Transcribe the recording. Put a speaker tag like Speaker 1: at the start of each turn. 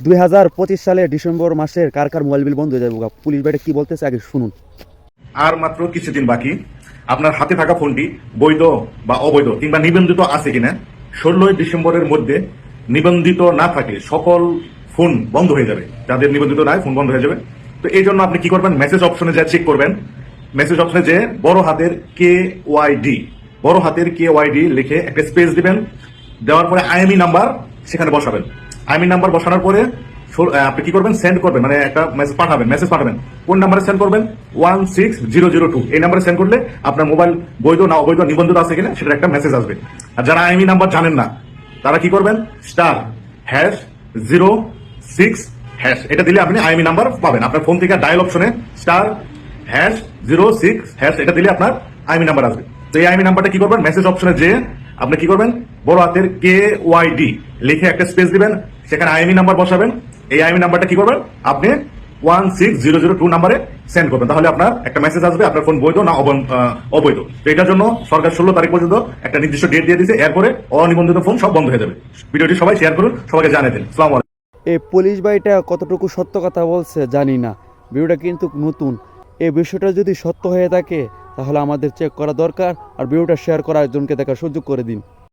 Speaker 1: 2025 সালে ডিসেম্বর মাসের কার কার mobile bill বন্ধ হয়ে যাবে? পুলিশ ভাইটা কি বলতেছে আগে শুনুন।
Speaker 2: আর মাত্র কিছুদিন বাকি। আপনার হাতে থাকা ফোনটি বৈধ বা অবৈধ কিংবা নিবন্ধিত আছে কিনা 16 ডিসেম্বরের মধ্যে নিবন্ধিত না থাকলে সকল ফোন বন্ধ হয়ে যাবে। যাদের নিবন্ধিত নাই ফোন বন্ধ হয়ে যাবে। তো এই জন্য আপনি কি করবেন, মেসেজ অপশনে যা চেক করবেন। মেসেজ অপশনে যে বড় হাতের KYD লিখে একটা স্পেস দিবেন। দেওয়ার পরে IMEI নাম্বার সেখানে বসাবেন। IMEI নাম্বার বসানোর পরে আপনি কি করবেন, সেন্ড করবেন, মানে একটা মেসেজ পাঠাবেন। কোন নাম্বারে সেন্ড করবেন? 16002 এই নাম্বারে সেন্ড করলে আপনার মোবাইল বৈধ না অবৈধ নিবন্ধিত আছে কিনা সেটার একটা মেসেজ আসবে। আর যারা IMEI নাম্বার জানেন না তারা কি করবেন, *#06# এটা দিলে আপনি IMEI নাম্বার পাবেন। আপনার ফোন থেকে ডায়াল অপশনে *#06# এটা দিলে আপনার IMEI নাম্বার আসবে। তো এই IMEI নাম্বারটা কি করবেন, মেসেজ অপশনে যে আপনি কি করবেন, বড় হাতের KYD লিখে একটা স্পেস দিবেন, সেখানে IMEI নাম্বার বসাবেন। এই IMEI নাম্বারটা কি করবেন, আপনি 16002 নাম্বারে সেন্ড করবেন। তাহলে আপনার একটা মেসেজ আসবে আপনার ফোন বৈধ না অবৈধ। তো এটার জন্য সরকার 16 তারিখ পর্যন্ত একটা নির্দিষ্ট ডেট দিয়ে দিয়েছে। এরপরে অনিবন্ধিত ফোন সব বন্ধ হয়ে যাবে। ভিডিওটি সবাই শেয়ার করুন, সবাইকে জানিয়ে দিন। আসসালামু আলাইকুম।
Speaker 1: এই পুলিশ ভাইটা কতটুকু সত্য কথা বলছে জানি না, ভিডিওটা কিন্তু নতুন। এই বিষয়টা যদি সত্য হয়ে থাকে তাহলে আমাদের চেক করা দরকার, আর ভিডিওটা শেয়ার করা একজনকে দেখার সুযোগ করে দিন।